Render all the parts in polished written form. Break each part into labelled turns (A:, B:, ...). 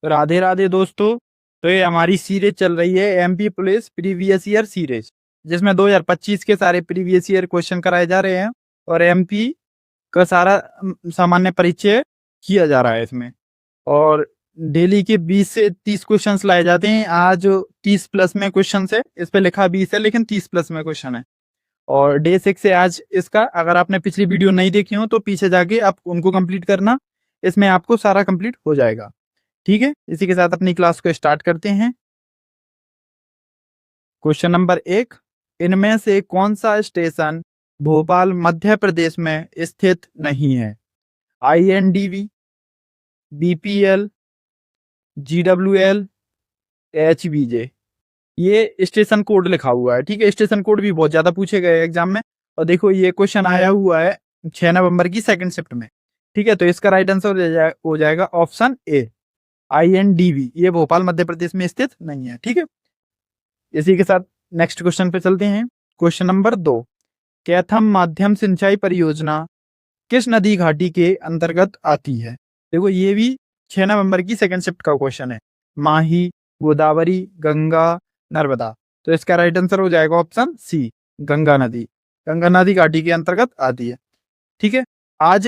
A: राधे राधे दोस्तों। तो ये हमारी सीरीज चल रही है MP police previous year series, जिसमें 2025 के सारे प्रीवियस ईयर क्वेश्चन कराए जा रहे हैं और एमपी का सारा सामान्य परिचय किया जा रहा है इसमें। और डेली के 20 से 30 क्वेश्चंस लाए जाते हैं। आज 30 प्लस में क्वेश्चन है, इस पे लिखा 20 है लेकिन 30 प्लस में क्वेश्चन है। और डे 6 से आज इसका, अगर आपने पिछली वीडियो नहीं देखी हो तो पीछे जाके आप उनको कंप्लीट करना, इसमें आपको सारा कंप्लीट हो जाएगा। ठीक है, इसी के साथ अपनी क्लास को स्टार्ट करते हैं। क्वेश्चन नंबर 1, इनमें से कौन सा स्टेशन भोपाल मध्य प्रदेश में स्थित नहीं है? INDV, BPL, GWL, HBJ। ये स्टेशन कोड लिखा हुआ है। ठीक है, स्टेशन कोड भी बहुत ज्यादा पूछे गए एग्जाम में। और देखो ये क्वेश्चन आया हुआ है 6 नवंबर की सेकंड शिफ्ट में। ठीक है, तो इसका राइट आंसर हो जाएगा ऑप्शन ए, INDV। ये भोपाल मध्य प्रदेश में स्थित नहीं है। ठीक है, इसी के साथ नेक्स्ट क्वेश्चन पे चलते हैं। क्वेश्चन नंबर 2, कैथम माध्यम सिंचाई परियोजना किस नदी घाटी के अंतर्गत आती है? देखो ये भी 6 नवंबर की सेकंड शिफ्ट का क्वेश्चन है। माही, गोदावरी, गंगा, नर्मदा। तो इसका राइट आंसर हो जाएगा ऑप्शन सी, गंगा नदी। गंगा नदी घाटी के अंतर्गत आती है। ठीक है, आज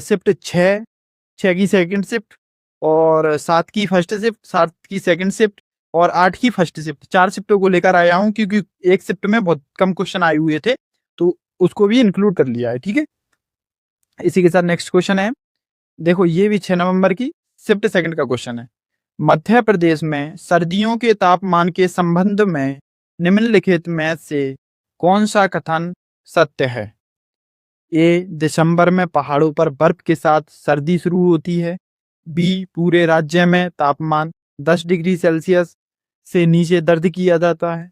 A: शिफ्ट 6 की सेकंड शिफ्ट और 7 की फर्स्ट शिफ्ट, 7 की सेकंड शिफ्ट और 8 की फर्स्ट शिफ्ट, 4 शिफ्टों को लेकर आया हूं क्योंकि एक शिफ्ट में बहुत कम क्वेश्चन आए हुए थे तो उसको भी इंक्लूड कर लिया है। ठीक है, इसी के साथ नेक्स्ट क्वेश्चन है। देखो ये भी 6 नवंबर की शिफ्ट सेकंड का क्वेश्चन है। मध्य प्रदेश में सर्दियों के तापमान के संबंध में निम्नलिखित में से कौन सा कथन सत्य है? ए, दिसंबर में पहाड़ों पर बर्फ के साथ सर्दी शुरू होती है। बी, पूरे राज्य में तापमान 10 डिग्री सेल्सियस से नीचे दर्ज किया जाता है।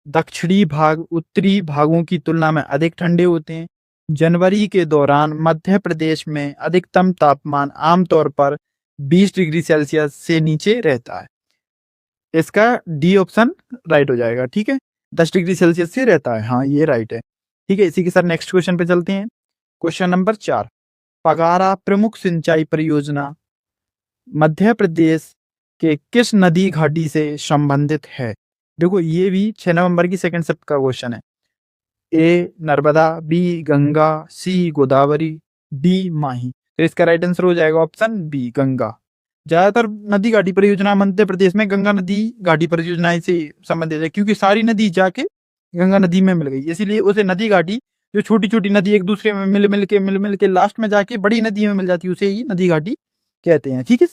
A: दक्षिणी भाग उत्तरी भागों की तुलना में अधिक ठंडे होते हैं। जनवरी के दौरान मध्य प्रदेश में अधिकतम तापमान आमतौर पर 20 डिग्री सेल्सियस से नीचे रहता है। इसका डी ऑप्शन राइट हो जाएगा। ठीक है, 10 डिग्री सेल्सियस से रहता है, हाँ ये राइट है। ठीक है, इसी के साथ नेक्स्ट क्वेश्चन पे चलते हैं। क्वेश्चन नंबर 4, पगारा प्रमुख सिंचाई परियोजना मध्य प्रदेश के किस नदी घाटी से संबंधित है? देखो ये भी 6 नवंबर की सेकंड शिफ्ट का क्वेश्चन है। ए, नर्मदा, बी, गंगा, सी, गोदावरी, डी, माही। तो इसका राइट आंसर हो जाएगा ऑप्शन बी, गंगा। ज्यादातर नदी घाटी परियोजना मध्य प्रदेश में गंगा नदी घाटी परियोजना से संबंधित है क्योंकि सारी नदी जाके गंगा नदी में मिल गई, इसीलिए उसे नदी घाटी, जो छोटी छोटी नदी एक दूसरे में मिल के लास्ट में जाके बड़ी नदी में मिल जाती है, उसे ही नदी घाटी कहते हैं। ठीक है,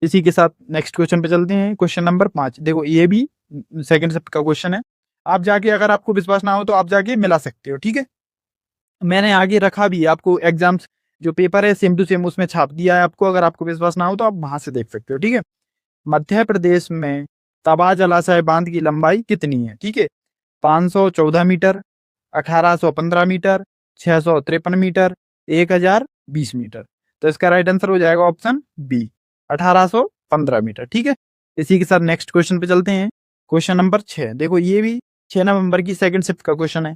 A: इसी के साथ नेक्स्ट क्वेश्चन पे चलते हैं। क्वेश्चन नंबर 5, देखो ये भी सेकंड शिफ्ट का क्वेश्चन है। आप जाके, अगर आपको विश्वास ना हो तो आप जाके मिला सकते हो। ठीक है, मैंने आगे रखा भी आपको, एग्जाम्स जो पेपर है सेम टू सेम उसमें छाप दिया है आपको, अगर आपको विश्वास ना हो तो आप वहां से देख सकते हो। ठीक है, मध्य प्रदेश में तबा जलाशय बांध की लंबाई कितनी है? ठीक है, 514 मीटर, 1815 मीटर, 653 मीटर, 1020 मीटर। तो इसका राइट आंसर हो जाएगा ऑप्शन बी, 1815 मीटर। ठीक है, इसी के साथ नेक्स्ट क्वेश्चन पे चलते हैं। क्वेश्चन नंबर 6, देखो ये भी 6 नवंबर की सेकंड शिफ्ट का क्वेश्चन है।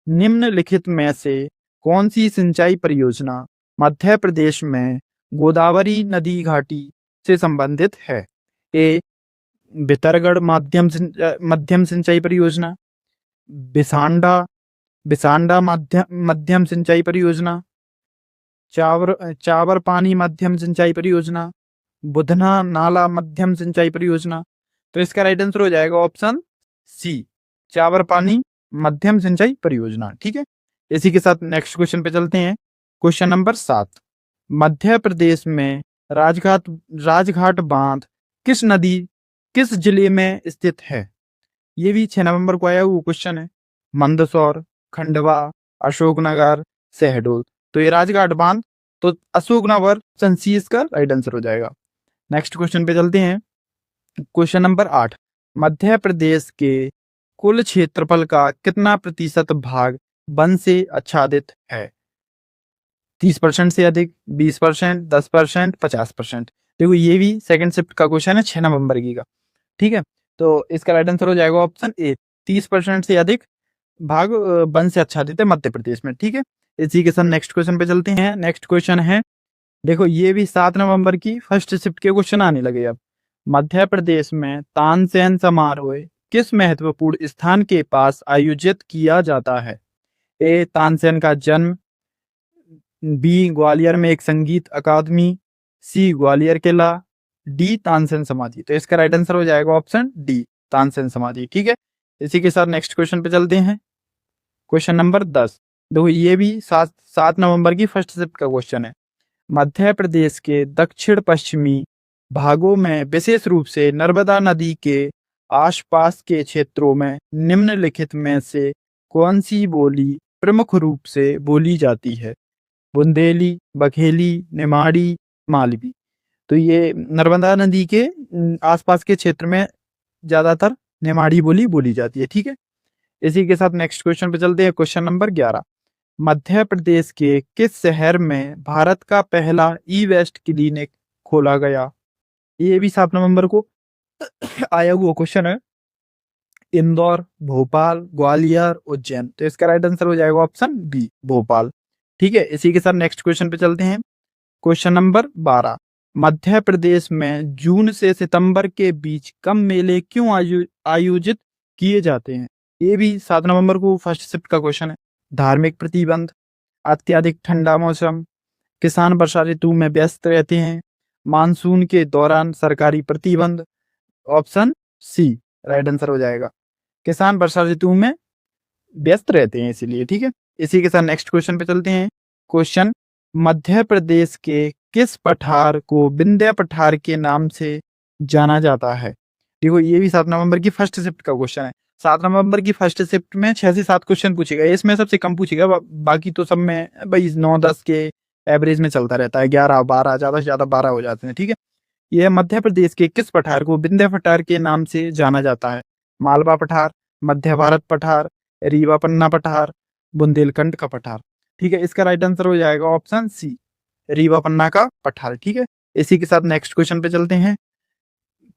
A: निम्नलिखित में से कौन सी सिंचाई परियोजना मध्य प्रदेश में गोदावरी नदी घाटी से संबंधित है? ए, भितरगढ़ मध्यम सिंचाई परियोजना, बिसांडा बिसांडा मध्यम सिंचाई परियोजना, चावर पानी मध्यम सिंचाई परियोजना, बुधना नाला मध्यम सिंचाई परियोजना। तो इसका राइट आंसर हो जाएगा ऑप्शन सी, चावर पानी मध्यम सिंचाई परियोजना। ठीक है, इसी के साथ नेक्स्ट क्वेश्चन पे चलते हैं। क्वेश्चन नंबर 7, मध्य प्रदेश में राजघाट बांध किस जिले में स्थित है? ये भी 6 नवंबर को आया हुआ क्वेश्चन है। मंदसौर, खंडवा, अशोकनगर, शहडोल। तो ये राजघाट बांध तो अशोकनगर संसीस का राइट आंसर हो जाएगा। नेक्स्ट क्वेश्चन पे चलते हैं। क्वेश्चन नंबर 8, मध्य प्रदेश के कुल क्षेत्रफल का कितना प्रतिशत भाग वन से आच्छादित है? 30% से अधिक, 20%, 10%, 50%। देखो ये भी सेकंड शिफ्ट का क्वेश्चन है 6 नवंबर की का। ठीक है, तो इसका राइट आंसर हो जाएगा ऑप्शन ए, 30% से अधिक भाग वन से आच्छादित है मध्य प्रदेश में। ठीक है, इसी के साथ नेक्स्ट क्वेश्चन पे चलते हैं। नेक्स्ट क्वेश्चन है देखो ये भी 7 नवंबर की फर्स्ट शिफ्ट के क्वेश्चन आने लगे अब। मध्य प्रदेश में तानसेन समारोह किस महत्वपूर्ण स्थान के पास आयोजित किया जाता है? ए तानसेन का जन्म, बी ग्वालियर में एक संगीत अकादमी, सी ग्वालियर किला, डी तानसेन समाधि। तो इसका राइट आंसर हो जाएगा ऑप्शन डी, तानसेन समाधि। ठीक है, इसी के साथ नेक्स्ट क्वेश्चन पे चलते हैं। Question number 10। देखो ये भी 7 नवंबर की फर्स्ट शिफ्ट का क्वेश्चन है। मध्य प्रदेश के दक्षिण पश्चिमी भागों में विशेष रूप से नर्मदा नदी के आसपास के क्षेत्रों में निम्नलिखित में से कौन सी बोली प्रमुख रूप से बोली जाती है? बुंदेली, बघेली, निमाड़ी, मालवी। तो ये नर्मदा नदी के आसपास के क्षेत्र में ज्यादातर निमाड़ी बोली बोली जाती है। ठीक है, इसी के साथ नेक्स्ट क्वेश्चन पे चलते हैं। Question number 11। मध्य प्रदेश के किस शहर में भारत का पहला ई वेस्ट क्लिनिक खोला गया? ये भी 7 नवंबर को आया हुआ क्वेश्चन है। इंदौर, भोपाल, ग्वालियर, उज्जैन। तो इसका राइट आंसर हो जाएगा ऑप्शन बी, भोपाल। ठीक है, इसी के साथ नेक्स्ट क्वेश्चन पे चलते हैं। Question number 12। मध्य प्रदेश में जून से सितंबर के बीच कम मेले क्यों आयोजित किए जाते हैं? ये भी 7 नवंबर को फर्स्ट शिफ्ट का क्वेश्चन है। धार्मिक प्रतिबंध, अत्यधिक ठंडा मौसम, किसान वर्षा ऋतु में व्यस्त रहते हैं, मानसून के दौरान सरकारी प्रतिबंध। ऑप्शन सी राइट आंसर हो जाएगा, किसान वर्षा ऋतु में व्यस्त रहते हैं इसीलिए। ठीक है, इसी के साथ नेक्स्ट क्वेश्चन पे चलते हैं। क्वेश्चन, मध्य प्रदेश के किस पठार को विंध्य पठार के नाम से जाना जाता है? देखो ये भी 7 नवंबर की फर्स्ट शिफ्ट का क्वेश्चन है। 7 नवंबर की फर्स्ट शिफ्ट में 6 से 7 क्वेश्चन पूछेगा, इसमें सबसे कम पूछेगा, बाकी तो सब में भाई 9-10 के एवरेज में चलता रहता है, 11-12, ज्यादा से ज्यादा 12 हो जाते हैं। ठीक है, यह मध्य प्रदेश के किस पठार को विंध्य पठार के नाम से जाना जाता है? मालवा पठार, मध्य भारत पठार, रीवा पन्ना पठार, बुंदेलखंड का पठार। ठीक है, इसका राइट आंसर हो जाएगा ऑप्शन सी, रीवा पन्ना का पठार। ठीक है, इसी के साथ नेक्स्ट क्वेश्चन पे चलते हैं।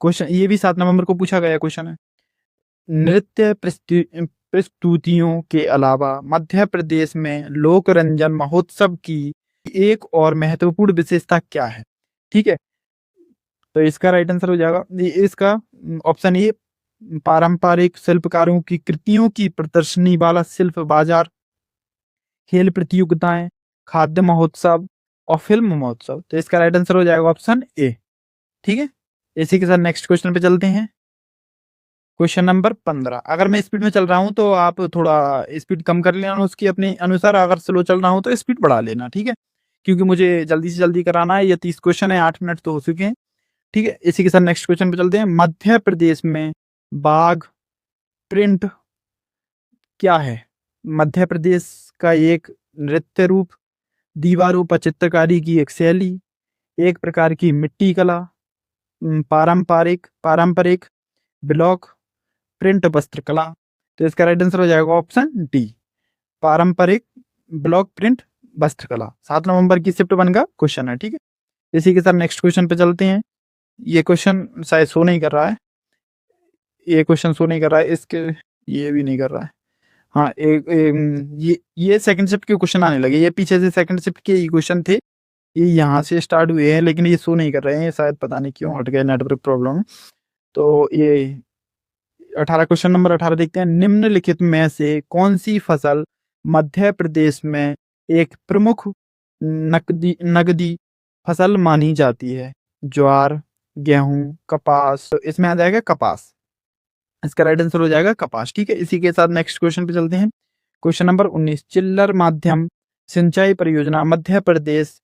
A: क्वेश्चन ये भी 7 नवंबर को पूछा गया क्वेश्चन है। नृत्य प्रस्तुतियों के अलावा मध्य प्रदेश में लोक रंजन महोत्सव की एक और महत्वपूर्ण विशेषता क्या है? ठीक है, तो इसका राइट आंसर हो जाएगा इसका ऑप्शन ए, पारंपरिक शिल्पकारों की कृतियों की प्रदर्शनी वाला शिल्प बाजार, खेल प्रतियोगिताएं, खाद्य महोत्सव और फिल्म महोत्सव। तो इसका राइट आंसर हो जाएगा ऑप्शन ए। ठीक है, इसी के साथ नेक्स्ट क्वेश्चन पे चलते हैं। Question number 15। अगर मैं स्पीड में चल रहा हूं तो आप थोड़ा स्पीड कम कर लेना उसकी अपने अनुसार, अगर स्लो चल रहा हूं तो स्पीड बढ़ा लेना। ठीक है, क्योंकि मुझे जल्दी से जल्दी कराना है। ये 30 क्वेश्चन है, 8 मिनट तो हो चुके हैं। ठीक है, इसी के साथ नेक्स्ट क्वेश्चन पे चलते हैं। मध्य प्रदेश में बाघ प्रिंट क्या है? मध्य प्रदेश का एक नृत्य रूप, दीवारों पर चित्रकारी की एक शैली, एक प्रकार की मिट्टी कला, पारंपरिक पारंपरिक ब्लॉक प्रिंट वस्त्र कला। तो इसका राइट आंसर हो जाएगा ऑप्शन डी, पारंपरिक ब्लॉक प्रिंट वस्त्र कला। 7 नवंबर की शिफ्ट 1 का क्वेश्चन है। ठीक है, इसी के साथ नेक्स्ट क्वेश्चन पे चलते हैं। ये क्वेश्चन शायद शो नहीं कर रहा है, ये क्वेश्चन शो नहीं कर रहा है, इसके ये भी नहीं कर रहा है। हाँ, ये सेकंड शिफ्ट के क्वेश्चन आने लगे। ये पीछे से सेकंड शिफ्ट के क्वेश्चन थे, ये यहाँ से स्टार्ट हुए हैं, लेकिन ये शो नहीं कर रहे हैं, शायद पता नहीं क्यों हट गए, नेटवर्क प्रॉब्लम। तो ये 18 क्वेश्चन नंबर 18 देखते हैं। निम्नलिखित में से कौन सी फसल मध्य प्रदेश में एक प्रमुख नकदी फसल मानी जाती है? ज्वार, गेहूं, कपास। तो इसमें आ जाएगा कपास, इसका राइट आंसर हो जाएगा कपास। ठीक है, इसी के साथ नेक्स्ट क्वेश्चन पे चलते हैं। Question number 19। चिल्लर माध्यम सिंचाई परियोजना मध्य प्रदेश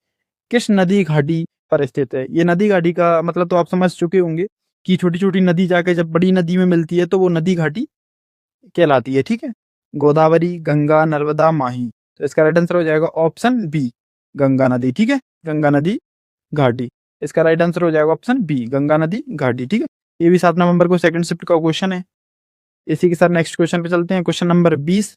A: किस नदी घाटी पर स्थित है? ये नदी घाटी का मतलब तो आप समझ चुके होंगे कि छोटी छोटी नदी जाके जब बड़ी नदी में मिलती है तो वो नदी घाटी कहलाती है। ठीक है, गोदावरी, गंगा, नर्मदा, माही। तो इसका राइट आंसर हो जाएगा ऑप्शन बी, गंगा नदी। ठीक है, गंगा नदी घाटी, इसका राइट आंसर हो जाएगा ऑप्शन बी, गंगा नदी घाटी। ठीक है, ये भी 7 नवंबर को सेकंड शिफ्ट का क्वेश्चन है। इसी के साथ नेक्स्ट क्वेश्चन पे चलते हैं। Question number 20।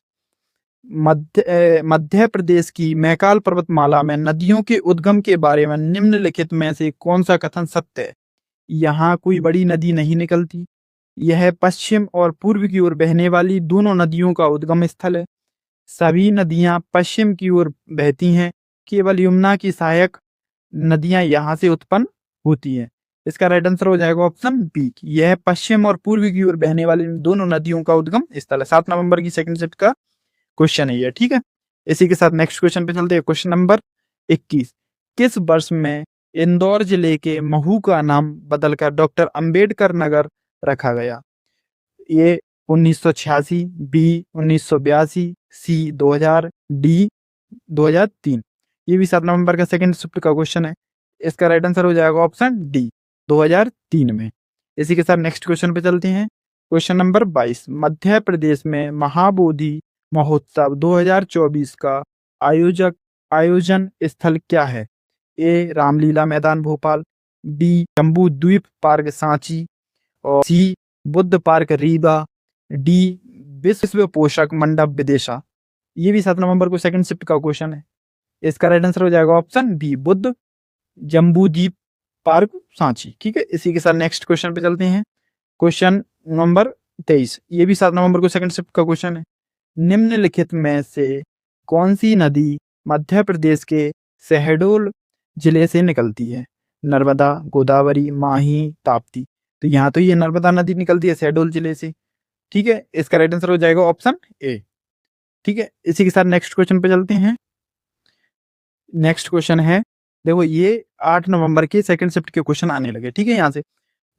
A: मध्य प्रदेश की मैकाल पर्वतमाला में नदियों के उद्गम के बारे में निम्नलिखित में से कौन सा कथन सत्य है? यहाँ कोई बड़ी नदी नहीं निकलती, यह पश्चिम और पूर्व की ओर बहने वाली दोनों नदियों का उद्गम स्थल है, सभी नदियां पश्चिम की ओर बहती हैं, केवल यमुना की सहायक नदियां यहाँ से उत्पन्न होती हैं। इसका राइट आंसर हो जाएगा ऑप्शन बी, यह पश्चिम और पूर्वी की ओर बहने वाली दोनों नदियों का उद्गम स्थल है। 7 नवंबर की सेकंड शिफ्ट का क्वेश्चन है ये, ठीक है। इसी के साथ नेक्स्ट क्वेश्चन पे चलते हैं। क्वेश्चन नंबर 21, किस वर्ष में इंदौर जिले के महू का नाम बदलकर डॉक्टर अंबेडकर नगर रखा गया? ए 1986, बी 1982, सी 2000, डी 2003। ये भी 7 नवंबर का सेकंड शिफ्ट का क्वेश्चन है। इसका राइट आंसर हो जाएगा ऑप्शन डी 2003 में। इसी के साथ नेक्स्ट क्वेश्चन पे चलते हैं। क्वेश्चन नंबर 22, मध्य प्रदेश में महाबोधि महोत्सव 2024 का आयोजन स्थल क्या है? ए रामलीला मैदान भोपाल, बी जम्बू द्वीप पार्क सांची, और सी बुद्ध पार्क रीवा, डी विश्व पोषक मंडप विदिशा। ये भी 7 नवंबर को सेकंड शिफ्ट का क्वेश्चन है। इसका राइट आंसर हो जाएगा option B Buddha Jambudweep park Sanchi, ठीक है। इसी के साथ नेक्स्ट क्वेश्चन पे चलते हैं। क्वेश्चन नंबर 23, ये भी 7 नवंबर को सेकंड शिफ्ट का क्वेश्चन है। निम्नलिखित में से कौन सी नदी मध्य प्रदेश के शहडोल जिले से निकलती है? नर्मदा, गोदावरी, माही, ताप्ती। तो यहाँ तो ये नर्मदा नदी निकलती है शहडोल जिले से, ठीक है। इसका राइट आंसर हो जाएगा ऑप्शन ए, ठीक है। इसी के साथ नेक्स्ट क्वेश्चन पे चलते हैं। नेक्स्ट क्वेश्चन है, देखो ये 8 नवंबर के सेकंड शिफ्ट के क्वेश्चन आने लगे, ठीक है। यहाँ से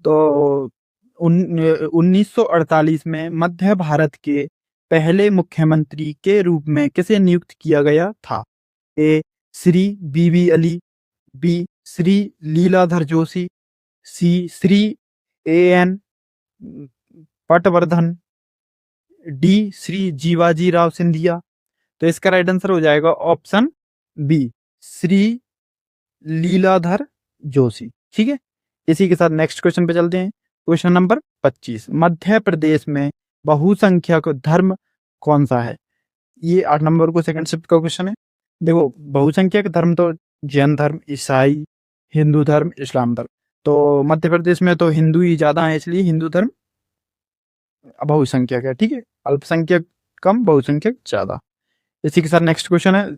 A: तो 1948 में मध्य भारत के पहले मुख्यमंत्री के रूप में किसे नियुक्त किया गया था? A Shri B B Ali, B Shri Leeladhar Joshi, C Shri A N Patwardhan, D Shri Jivaji Rao Scindia. तो इसका राइट आंसर हो जाएगा ऑप्शन बी श्री लीलाधर जोशी, ठीक है। इसी के साथ नेक्स्ट क्वेश्चन पे चलते हैं। क्वेश्चन नंबर 25, मध्य प्रदेश में बहुसंख्यक धर्म कौन सा है? ये 8 नंबर को सेकंड शिफ्ट का क्वेश्चन है। देखो बहुसंख्यक धर्म तो जैन धर्म, ईसाई, हिंदू धर्म, इस्लाम धर्म। तो मध्य प्रदेश में तो हिंदू ही ज्यादा है, इसलिए हिंदू धर्म बहुसंख्यक है, ठीक है। अल्पसंख्यक कम, बहुसंख्यक ज्यादा। इसी के साथ नेक्स्ट क्वेश्चन है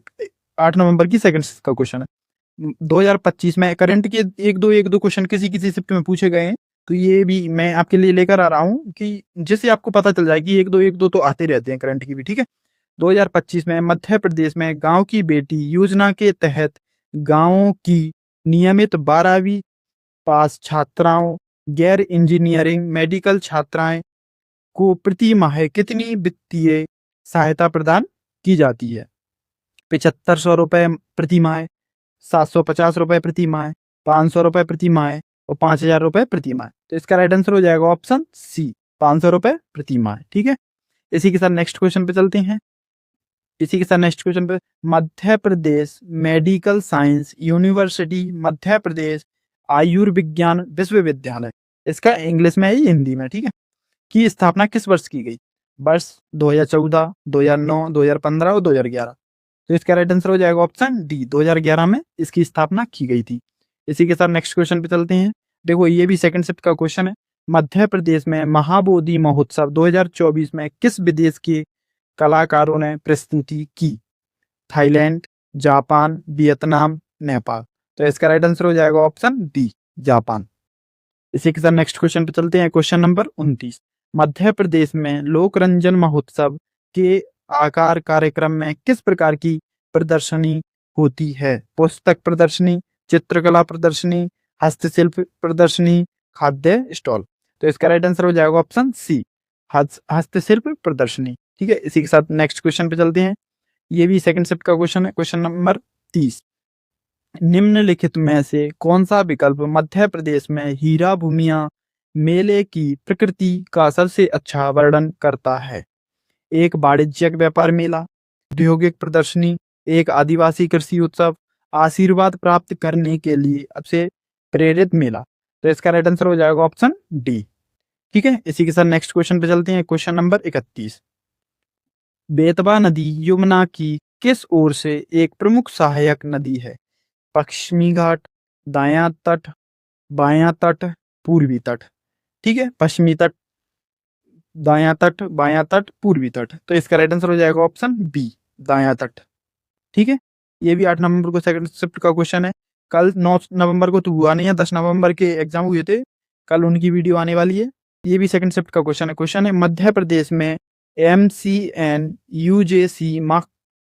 A: 8 नवंबर की सेकंड का क्वेश्चन है। 2025 में करंट के एक दो क्वेश्चन किसी किसी शिफ्ट में पूछे गए हैं, तो ये भी मैं आपके लिए लेकर आ रहा हूँ कि जिससे आपको पता चल जाए कि एक दो तो आते रहते हैं करंट की भी, ठीक है। 2025 में मध्य प्रदेश में गांव की बेटी योजना के तहत गांवों की नियमित 12वीं पास छात्राओं, गैर इंजीनियरिंग मेडिकल छात्राएं को प्रति माह कितनी वित्तीय सहायता प्रदान की जाती है? 7500 रुपए प्रति माह, 750 रुपए प्रति माह, 500 रुपए प्रति माह और 5000 रुपए प्रति माह। तो इसका राइट आंसर हो जाएगा ऑप्शन सी 500 रुपए प्रति माह, ठीक है। इसी के साथ नेक्स्ट क्वेश्चन पे चलते हैं। इसी के साथ नेक्स्ट क्वेश्चन पे, Madhya Pradesh medical science university Madhya Pradesh आयुर्विज्ञान विश्वविद्यालय, इसका इंग्लिश में है हिंदी में, ठीक है, की स्थापना किस वर्ष की गई? वर्ष 2014, 2009, 2015 और 2011। तो इसका राइट आंसर हो जाएगा ऑप्शन डी 2011 में इसकी स्थापना की गई थी। इसी के साथ नेक्स्ट क्वेश्चन पे चलते हैं। देखो ये भी सेकंड शिफ्ट का क्वेश्चन है। मध्य प्रदेश में महाबोधि महोत्सव 2024 में किस विदेश के कलाकारों ने प्रस्तुति की? Thailand, Japan, Vietnam, Nepal. तो इसका राइट आंसर हो जाएगा ऑप्शन डी जापान। इसी के साथ नेक्स्ट क्वेश्चन पे चलते हैं। क्वेश्चन नंबर 29, मध्य प्रदेश में लोकरंजन महोत्सव के आकार कार्यक्रम में किस प्रकार की प्रदर्शनी होती है? पुस्तक प्रदर्शनी, चित्रकला प्रदर्शनी, हस्तशिल्प प्रदर्शनी, खाद्य स्टॉल। तो इसका राइट आंसर हो जाएगा ऑप्शन सी हस्तशिल्प प्रदर्शनी, ठीक है। इसी के साथ नेक्स्ट क्वेश्चन पे चलते हैं। ये भी सेकंड शिफ्ट का क्वेश्चन है। क्वेश्चन नंबर 30, निम्नलिखित में से कौन सा विकल्प मध्य प्रदेश में हीरा भूमिया मेले की प्रकृति का सबसे अच्छा वर्णन करता है? एक वाणिज्यिक व्यापार मेला, औद्योगिक प्रदर्शनी, एक आदिवासी कृषि उत्सव, आशीर्वाद प्राप्त करने के लिए आपसे प्रेरित मेला। तो इसका राइट आंसर हो जाएगा ऑप्शन डी, ठीक है। इसी के साथ नेक्स्ट क्वेश्चन पे चलते हैं। क्वेश्चन नंबर 31, बेतवा नदी यमुना की किस ओर से एक प्रमुख सहायक नदी है? पश्चिमी घाट, दायां तट, बायां तट, पूर्वी तट, ठीक है। पश्चिमी तट, दायां तट, बायां तट, पूर्वी तट। तो इसका राइट आंसर हो जाएगा ऑप्शन बी दायां तट, ठीक है। ये भी 8 नवंबर को सेकंड शिफ्ट का क्वेश्चन है। कल 9 नवंबर को तो हुआ नहीं है, 10 नवंबर के एग्जाम हुए थे, कल उनकी वीडियो आने वाली है। ये भी सेकंड शिफ्ट का क्वेश्चन है मध्य प्रदेश में MCN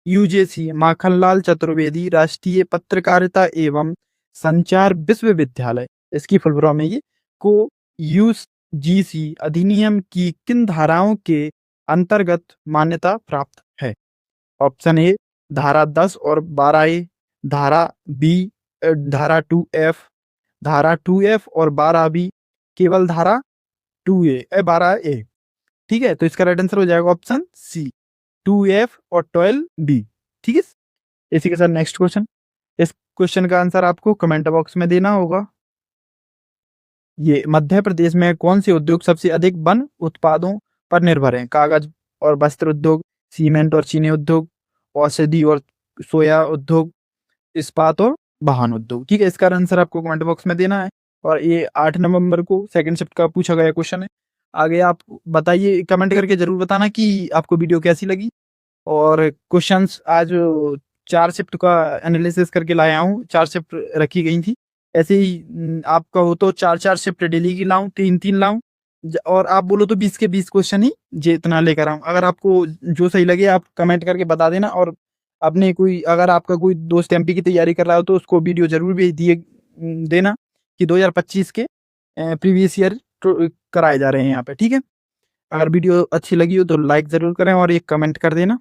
A: यूजेसी माखनलाल चतुर्वेदी राष्ट्रीय पत्रकारिता एवं संचार विश्वविद्यालय, इसकी फुल फॉर्म है ये, को यूजीसी अधिनियम की किन धाराओं के अंतर्गत मान्यता प्राप्त है? ऑप्शन ए धारा 10 और 12A, धारा बी धारा 2F, धारा 2F और 12B, केवल धारा 12A। ठीक है, तो इसका राइट आंसर हो जाएगा ऑप्शन सी 2F और 12B। ठीक है, इसी के साथ नेक्स्ट क्वेश्चन, इस क्वेश्चन का आंसर आपको कमेंट बॉक्स में देना होगा। ये मध्य प्रदेश में कौन से उद्योग सबसे अधिक वन उत्पादों पर निर्भर हैं? कागज और वस्त्र उद्योग, सीमेंट और चीनी उद्योग, औषधि और सोया उद्योग, इस्पात और वाहन उद्योग। ठीक है, इसका आंसर आपको कमेंट बॉक्स में देना है। और ये 8 नवंबर को सेकंड शिफ्ट का पूछा गया क्वेश्चन है। आगे आप बताइए, कमेंट करके जरूर बताना कि आपको वीडियो कैसी लगी। और क्वेश्चंस आज 4 शिफ्ट का एनालिसिस करके लाया हूँ, 4 शिफ्ट रखी गई थी। ऐसे ही आपका हो तो 4-4 शिफ्ट डेली की लाऊं, 3-3 लाऊं, और आप बोलो तो 20 के 20 क्वेश्चन ही जे इतना लेकर आऊं। अगर आपको जो सही लगे आप कमेंट करके बता देना। और अपने कोई, अगर आपका कोई दोस्त MP की तैयारी कर रहा हो तो उसको वीडियो जरूर भेज दिए देना कि 2025 के प्रीवियस ईयर कराए जा रहे हैं यहाँ पे। ठीक है, अगर वीडियो अच्छी लगी हो तो लाइक जरूर करें और एक कमेंट कर देना।